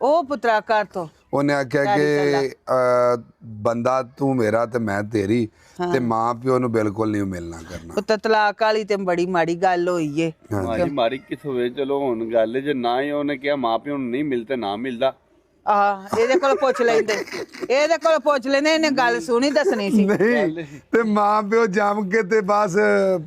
ਉਹ ਪੁੱਤਰਾ ਕਰ ਤੋਂ ਉਹਨੇ ਆਖਿਆ ਕਿ ਬੰਦਾ ਤੂੰ ਮੇਰਾ ਤੇ ਮੈਂ ਤੇਰੀ ਤੇ ਮਾਂ ਪਿਓ ਨੂੰ ਬਿਲਕੁਲ ਨਹੀਂ ਮਿਲਣਾ ਕਰਨਾ। ਪੁੱਤ ਤਲਾਕ ਵਾਲੀ ਤੇ ਬੜੀ ਮਾੜੀ ਗੱਲ ਹੋਈ ਏ। ਮਾਰੀ ਮਾਰੀ ਕਿਸ ਹੋਵੇ, ਚਲੋ ਹੁਣ ਗੱਲ ਜੇ ਨਾ ਹੀ ਉਹਨੇ ਕਿਹਾ ਮਾਂ ਪਿਓ ਨੂੰ ਨਹੀਂ ਮਿਲਤੇ ਨਾ ਮਿਲਦਾ। ਇਹਦੇ ਕੋਲ ਪੁੱਛ ਲੈਂਦੇ, ਇਹਦੇ ਕੋਲ ਪੁੱਛ ਲੈਂਦੇ, ਇਹਨੇ ਗੱਲ ਸੁਣੀ ਦੱਸਣੀ ਸੀ। ਨਹੀਂ ਤੇ ਮਾਂ ਪਿਓ ਜੰਮ ਕੇ ਤੇ ਬਸ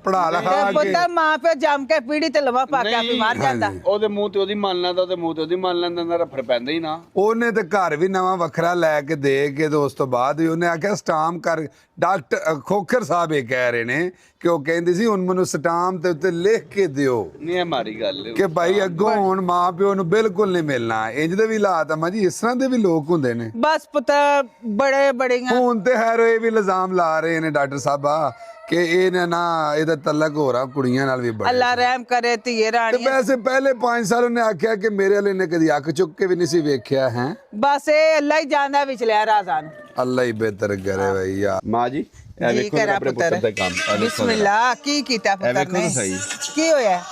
ਪੜਾ ਲਾ ਕੇ ਪੁੱਤਰ ਮਾਂ ਪਿਓ ਜੰਮ ਕੇ ਪੀੜੀ ਤੇ ਲਵਾ ਪਾ ਕੇ ਆਪੀ ਮਾਰ ਜਾਂਦਾ। ਉਹਦੇ ਮੂੰਹ ਤੇ ਉਹਦੀ ਮੰਨ ਲੈਂਦਾ, ਉਹਦੇ ਮੂੰਹ ਤੇ ਉਹਦੀ ਮੰਨ ਲੈਂਦਾ, ਨਾ ਰਫੜ ਪੈਂਦਾ ਹੀ ਨਾ। ਉਹਨੇ ਤੇ ਘਰ ਵੀ ਨਵਾਂ ਵੱਖਰਾ ਲੈ ਕੇ ਦੇ ਕੇ ਤੇ ਉਸ ਤੋਂ ਬਾਅਦ ਵੀ ਉਹਨੇ ਆਖਿਆ ਸਟਾਮ ਕਰ। ਡਾਕਟਰ ਖੋਖਰ ਸਾਹਿਬ ਇਹ ਕਹਿ ਰਹੇ ਨੇ ਕਿ ਉਹ ਕਹਿੰਦੀ ਸੀ ਹੁਣ ਮੈਨੂੰ ਸਟਾਮ ਤੇ ਉੱਤੇ ਲਿਖ ਕੇ ਦਿਓ ਨਹੀਂ ਇਹ ਮਾਰੀ ਗੱਲ ਕਿ ਭਾਈ ਅੱਗੋਂ ਹੁਣ ਮਾਂ ਪਿਓ ਨੂੰ ਬਿਲਕੁਲ ਨਹੀਂ ਮਿਲਣਾ। ਇੰਜ ਦੇ ਵੀ ਹਾਲਾਤ ਆ ਮਾਂ ਜੀ, ਇਸ ਤਰ੍ਹਾਂ ਦੇ ਵੀ ਲੋਕ ਹੁੰਦੇ ਨੇ। ਬਸ ਪੁੱਤਰ ਬੜੇ ਬੜੀਆਂ ਹੁਣ ਤੇ ਹੈਰ ਇਹ ਵੀ ਇਲਜ਼ਾਮ ਲਾ ਰਹੇ ਨੇ ਡਾਕਟਰ ਸਾਹਿਬਾ ਕਿ ਇਹ ਨਾ ਇਹਦਾ ਤਲਕ ਹੋ ਰਹਾ ਕੁੜੀਆਂ ਨਾਲ ਵੀ ਬੜੇ। ਅੱਲਾ ਰਹਿਮ ਕਰੇ ਧੀਏ ਤੇ ਰਾਣੀ। ਵੈਸੇ ਪਹਿਲੇ 5 ਸਾਲ ਉਹਨੇ ਆਖਿਆ ਕਿ ਮੇਰੇ ਵਾਲੇ ਨੇ ਕਦੀ ਅੱਖ ਚੁੱਕ ਕੇ ਵੀ ਨਹੀਂ ਸੀ ਵੇਖਿਆ ਹੈ। ਬਸ ਇਹ ਅੱਲਾ ਹੀ ਜਾਣਦਾ ਵਿਚਲਿਆ ਰਾਜ਼ਾਂ ਨੂੰ। ਅੱਲਾ ਹੀ ਬਿਹਤਰ ਕਰੇ ਬਈ ਯਾਰ। ਮਾਂ ਜੀ ਇਹ ਜੀ ਵੇਖੋ ਕਰਾ ਆਪਣੇ ਪੁੱਤਰ ਪੁੱਤਰ ਦਾ ਕੰਮ। ਇਹ ਵੇਖੋ ਬਿਸਮਿਲ੍ਲਾ। ਕੀ ਕੀਤਾ ਪੁੱਤਰ ਵੇਖੋ ਨੇ? ਤਾਂ ਸਹੀ। ਕੀ ਹੋਇਆ?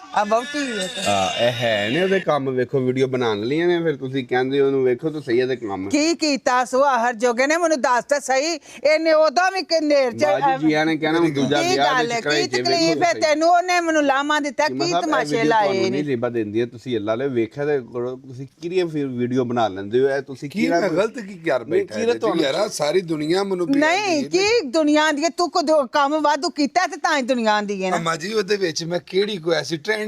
ਆ ਬਹੁਤੀ ਹੈ ਇਹ ਹੈ ਨੇ ਉਹਦੇ ਕੰਮ। ਵੇਖੋ ਵੀਡੀਓ ਬਣਾਉਣ ਲਈਆਂ ਨੇ, ਫਿਰ ਤੁਸੀਂ ਕਹਿੰਦੇ ਉਹਨੂੰ ਵੇਖੋ ਤਾਂ ਸਹੀ ਇਹਦੇ ਕੰਮ। ਕੀ ਕੀਤਾ ਸੋ ਆਹਰ ਜੋਗੇ ਨੇ ਮੈਨੂੰ ਦੱਸ ਤਾਂ ਸਹੀ। ਇਹਨੇ ਉਦੋਂ ਵੀ ਨੇਰ ਚ ਬਾਜੀ ਜੀਆਂ ਨੇ ਕਹਿਣਾ ਹੁਣ ਦੂਜਾ ਕੀ ਵਿਆਹ ਗੱਲ ਦੇ ਹੈ? ਚੱਕਰਾਂ ਕੀ ਚ ਤਕਲੀਫ ਹੈ ਤੈਨੂੰ? ਉਹਨੇ ਮੈਨੂੰ ਲਾਮਾ ਦਿੱਤਾ, ਕੀ ਤਮਾਸ਼ੇ ਲਾਏ ਨਹੀਂ ਰਿਬਾ ਦਿੰਦੀ ਹੈ। ਤੁਸੀਂ ਅੱਲਾ ਲੈ ਵੇਖਿਆ ਤੇ ਕਰੋ, ਤੁਸੀਂ ਕਿਹੜੀ ਫਿਰ ਵੀਡੀਓ ਬਣਾ ਲੈਂਦੇ ਹੋ? ਇਹ ਤੁਸੀਂ ਕੀ ਮੈਂ ਗਲਤ ਕੀ ਕਰ ਬੈਠਾ ਯਾਰ? ਸਾਰੀ ਦੁਨੀਆ ਮੈਨੂੰ ਨਹੀਂ ਕੀ ਦੁਨੀਆ ਦੀ ਤੂੰ ਕੋ ਕੰਮ ਵਾਧੂ ਕੀਤਾ ਤੇ ਤਾਂ ਹੀ ਦੁਨੀਆ ਦੀ ਹੈ ਨਾ। ਅਮਾ ਜੀ ਉਹਦੇ ਵਿੱਚ ਮੈਂ ਕਿਹੜੀ ਕੋਈ ਐਸੀ ਟ੍ਰੈਂਡਿੰਗ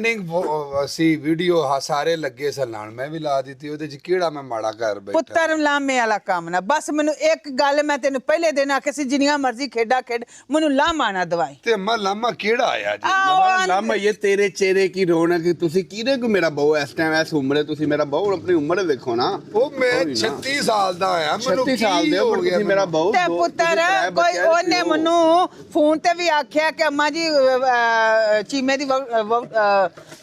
ਸੀ ਵੀਡੀਓ ਸਾਰੇ ਲੱਗੇ ਸਲਾਣ ਮੈਂ ਵੀ ਲਾ ਦਿੱਤੀ। ਉਹਦੇ ਚ ਕਿਹੜਾ ਮੈਂ ਮਾੜਾ ਕਰ ਬੈਠਾ? ਪੁੱਤਰ ਲਾਮੇ ਵਾਲਾ ਕੰਮ ਨਾ। ਬਸ ਮੈਨੂੰ ਇੱਕ ਗੱਲ ਮੈਂ ਤੈਨੂੰ ਪਹਿਲੇ ਦਿਨ ਆਖਿਆ ਸੀ, ਜਿੰਨੀਆਂ ਮਰਜ਼ੀ ਖੇਡਾਂ ਖੇਡ, ਮੈਨੂੰ ਲਾਮਾ ਨਾ ਦਵਾਈ। ਤੇ ਅੰਮਾ ਲਾਮਾ ਕਿਹੜਾ ਆਇਆ ਜੀ? ਲਾਮਾ ਇਹ ਤੇਰੇ ਚਿਹਰੇ ਕੀ ਰੌਣਕ। ਤੁਸੀਂ ਕਿਹਦੇ ਕੋ ਮੇਰਾ ਬਹੁ ਇਸ ਟਾਈਮ ਐਸ ਉਮਰੇ, ਤੁਸੀਂ ਮੇਰਾ ਬਹੁ ਆਪਣੀ ਉਮਰ ਵੇਖੋ ਨਾ। ਉਹ ਮੈਂ 36 ਸਾਲ ਦਾ ਆਇਆ, ਮੈਨੂੰ 36 ਸਾਲ ਦੇ ਹੋ ਗਏ ਤੁਸੀਂ ਮੇਰਾ ਬਹੁ। ਤੇ ਪੁੱਤਰ ਕੋਈ ਉਹਨੇ ਮੈਨੂੰ ਫੋਨ ਤੇ ਵੀ ਆਖਿਆ ਕਿ ਅੰਮਾ ਜੀ ਚੀਮੇ ਦੀ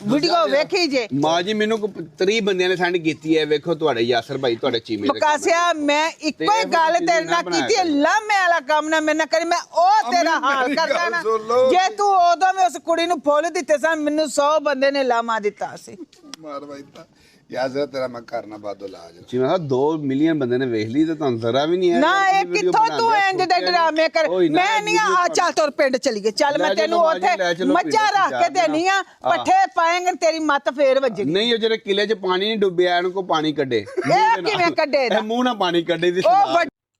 ਵੀਡੀਓ ਵੇਖੀ ਜੇ। ਮਾਂ ਜੀ ਮੈਨੂੰ 30 ਬੰਦਿਆਂ ਨੇ ਸੈਂਡ ਕੀਤੀ ਹੈ। ਵੇਖੋ ਤੁਹਾਡੇ ਯਾਸਰ ਭਾਈ ਤੁਹਾਡੇ ਚੀਮੇ ਦੇ ਬਕਾਸਿਆ ਮੈਂ ਇੱਕੋ ਹੀ ਗੱਲ ਤੇਰੇ ਨਾਲ ਕੀਤੀ, ਲਾਮੇ ਵਾਲਾ ਕੰਮ ਨਾ ਮੇਰੇ ਨਾਲ ਕਰੀ। ਮੈਂ ਉਹ ਤੇਰਾ ਹਾਲ ਕਰਦਾ ਨਾ। ਜੇ ਤੂੰ ਉਦੋਂ ਵੀ ਉਸ ਕੁੜੀ ਨੂੰ ਫੁੱਲ ਦਿੱਤੇ ਸਨ, ਮੈਨੂੰ 100 ਬੰਦੇ ਨੇ ਲਾਮਾ ਦਿੱਤਾ ਸੀ। ਮਾਰ ਬਾਈ ਤਾਂ ਯਾਰ ਜ਼ਰਾ ਤੇਰਾ ਮੈਂ ਕਰਨਾ ਬਾਦੋ ਲਾਜ। ਚੀਮਾ ਸਾਹਿਬ 2 ਮਿਲੀਅਨ ਬੰਦੇ ਨੇ ਵੇਖ ਲਈ ਤੇ ਤੁਹਾਨੂੰ ਜ਼ਰਾ ਵੀ ਨਹੀਂ ਹੈ ਨਾ। ਇਹ ਕਿੱਥੋਂ ਤੂੰ ਇੰਜ ਦੇ ਡਰਾਮੇ ਕਰ? ਮੈਂ ਨਹੀਂ ਆ ਚੱਲ ਤੁਰ ਪਿੰਡ ਚਲੀਏ। ਚੱਲ ਮੈਂ ਤੈਨੂੰ ਉੱਥੇ ਮੱਝਾਂ ਰੱਖ ਕੇ ਦੇਣੀ ਆ, ਪੱਠੇ ਪਾਏਂਗੇ ਤੇਰੀ ਮੱਤ ਫੇਰ ਵੱਜੇਗੀ। ਨਹੀਂ ਉਹ ਜਿਹੜੇ ਕਿਲੇ 'ਚ ਪਾਣੀ ਨਹੀਂ ਡੁੱਬਿਆ ਇਹਨੂੰ ਕੋ ਪਾਣੀ ਕੱਢੇ। ਇਹ ਕਿਵੇਂ ਕੱਢੇ ਦਾ? ਮੂੰਹ ਨਾਲ ਪਾਣੀ ਕੱਢੇ ਦੀ।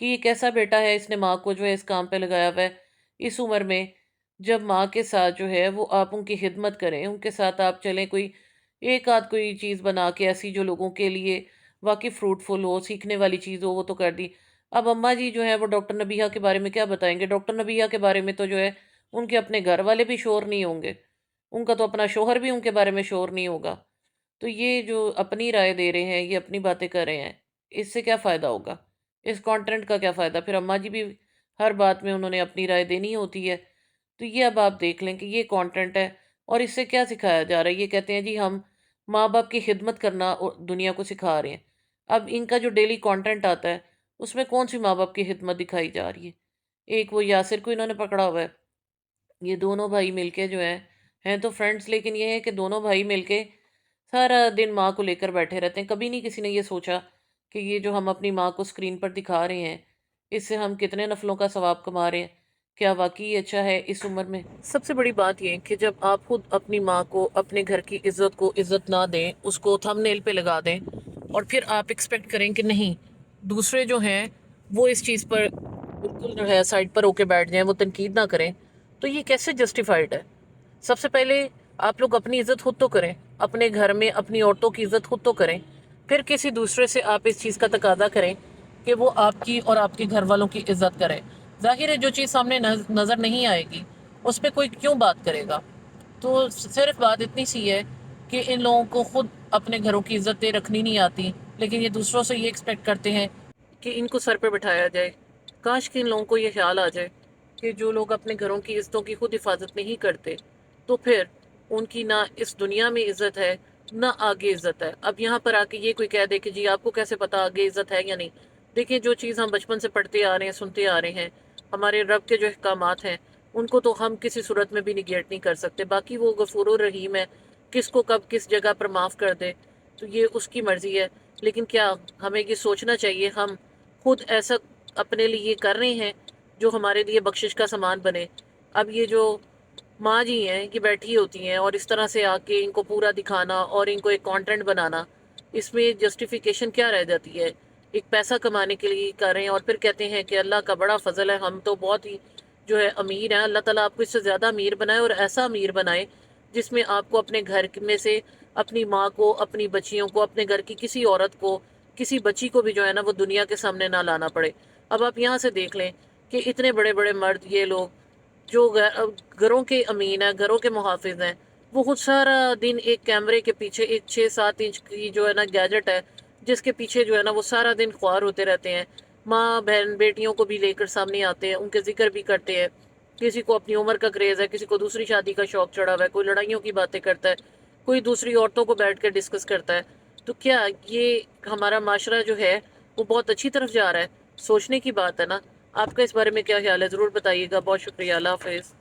کہ یہ کیسا بیٹا ہے، اس نے ماں کو جو ہے اس کام پہ لگایا ہوا ہے اس عمر میں، جب ماں کے ساتھ جو ہے وہ آپ ان کی خدمت کریں، ان کے ساتھ آپ چلیں، کوئی ایک آدھ کوئی چیز بنا کے ایسی جو لوگوں کے لیے واقعی فروٹفل ہو، سیکھنے والی چیز ہو، وہ تو کر دی۔ اب اماں جی جو ہے وہ ڈاکٹر نبیہہ کے بارے میں کیا بتائیں گے؟ ڈاکٹر نبیہہ کے بارے میں تو جو ہے ان کے اپنے گھر والے بھی شور نہیں ہوں گے، ان کا تو اپنا شوہر بھی ان کے بارے میں شور نہیں ہوگا۔ تو یہ جو اپنی رائے دے رہے ہیں، یہ اپنی باتیں کر رہے ہیں، اس سے کیا فائدہ ہوگا؟ اس کانٹینٹ کا کیا فائدہ؟ پھر اماں جی بھی ہر بات میں انہوں نے اپنی رائے دینی ہوتی ہے۔ تو یہ اب آپ دیکھ لیں کہ یہ کانٹینٹ ہے اور اس سے کیا سکھایا جا رہا ہے۔ یہ کہتے ہیں جی ہم ماں باپ کی خدمت کرنا دنیا کو سکھا رہے ہیں۔ اب ان کا جو ڈیلی کانٹینٹ آتا ہے اس میں کون سی ماں باپ کی خدمت دکھائی جا رہی ہے؟ ایک وہ یاسر کو انہوں نے پکڑا ہوا ہے، یہ دونوں بھائی مل کے جو ہیں تو فرینڈز، لیکن یہ ہے کہ دونوں بھائی مل کے سارا دن ماں کو لے کر بیٹھے رہتے ہیں۔ کبھی نہیں کسی نے یہ سوچا کہ یہ جو ہم اپنی ماں کو اسکرین پر دکھا رہے ہیں اس سے ہم کتنے نفلوں کا ثواب کما رہے ہیں، کیا واقعی یہ اچھا ہے اس عمر میں؟ سب سے بڑی بات یہ کہ جب آپ خود اپنی ماں کو، اپنے گھر کی عزت کو عزت نہ دیں، اس کو تھم نیل پہ لگا دیں، اور پھر آپ ایکسپیکٹ کریں کہ نہیں دوسرے جو ہیں وہ اس چیز پر بالکل جو ہے سائڈ پر ہو کے بیٹھ جائیں، وہ تنقید نہ کریں، تو یہ کیسے جسٹیفائڈ ہے؟ سب سے پہلے آپ لوگ اپنی عزت خود تو کریں، اپنے گھر میں اپنی عورتوں کی عزت خود تو کریں، پھر کسی دوسرے سے آپ اس چیز کا تقاضا کریں کہ وہ آپ کی اور آپ کے گھر والوں کی عزت کریں۔ ظاہر ہے جو چیز سامنے نظر نہیں آئے گی اس پہ کوئی کیوں بات کرے گا؟ تو صرف بات اتنی سی ہے کہ ان لوگوں کو خود اپنے گھروں کی عزتیں رکھنی نہیں آتی، لیکن یہ دوسروں سے یہ ایکسپیکٹ کرتے ہیں کہ ان کو سر پہ بٹھایا جائے۔ کاش کہ ان لوگوں کو یہ خیال آ جائے کہ جو لوگ اپنے گھروں کی عزتوں کی خود حفاظت نہیں کرتے تو پھر ان کی نہ اس دنیا میں عزت ہے نہ آگے عزت ہے۔ اب یہاں پر آ کے یہ کوئی کہہ دے کہ جی آپ کو کیسے پتا آگے عزت ہے یا نہیں؟ دیکھیں جو چیز ہم بچپن سے پڑھتے آ رہے ہیں، سنتے آ رہے ہیں، ہمارے رب کے جو احکامات ہیں ان کو تو ہم کسی صورت میں بھی نگیٹ نہیں کر سکتے۔ باقی وہ غفور الرحیم ہے، کس کو کب کس جگہ پر معاف کر دے تو یہ اس کی مرضی ہے، لیکن کیا ہمیں یہ سوچنا چاہیے ہم خود ایسا اپنے لیے کر رہے ہیں جو ہمارے لیے بخشش کا سامان بنے؟ اب یہ جو ماں جی ہیں یہ بیٹھی ہوتی ہیں اور اس طرح سے آ کے ان کو پورا دکھانا اور ان کو ایک کانٹینٹ بنانا، اس میں جسٹیفیکیشن کیا رہ جاتی ہے؟ ایک پیسہ کمانے کے لیے کر رہے ہیں اور پھر کہتے ہیں کہ اللہ کا بڑا فضل ہے، ہم تو بہت ہی جو ہے امیر ہیں، اللہ تعالیٰ آپ کو اس سے زیادہ امیر بنائے اور ایسا امیر بنائے جس میں آپ کو اپنے گھر میں سے اپنی ماں کو، اپنی بچیوں کو، اپنے گھر کی کسی عورت کو، کسی بچی کو بھی جو ہے نا وہ دنیا کے سامنے نہ لانا پڑے۔ اب آپ یہاں سے دیکھ لیں کہ اتنے بڑے بڑے مرد، یہ لوگ جو گھروں کے امین ہیں، گھروں کے محافظ ہیں، وہ خود سارا دن ایک کیمرے کے پیچھے، ایک 6-7 انچ کی جو ہے نا گیجٹ ہے جس کے پیچھے جو ہے نا وہ سارا دن خوار ہوتے رہتے ہیں۔ ماں بہن بیٹیوں کو بھی لے کر سامنے آتے ہیں، ان کے ذکر بھی کرتے ہیں، کسی کو اپنی عمر کا کریز ہے، کسی کو دوسری شادی کا شوق چڑھا ہوا ہے، کوئی لڑائیوں کی باتیں کرتا ہے، کوئی دوسری عورتوں کو بیٹھ کر ڈسکس کرتا ہے۔ تو کیا یہ ہمارا معاشرہ جو ہے وہ بہت اچھی طرف جا رہا ہے؟ سوچنے کی بات ہے نا۔ آپ کا اس بارے میں کیا خیال ہے ضرور بتائیے گا۔ بہت شکریہ، اللہ حافظ۔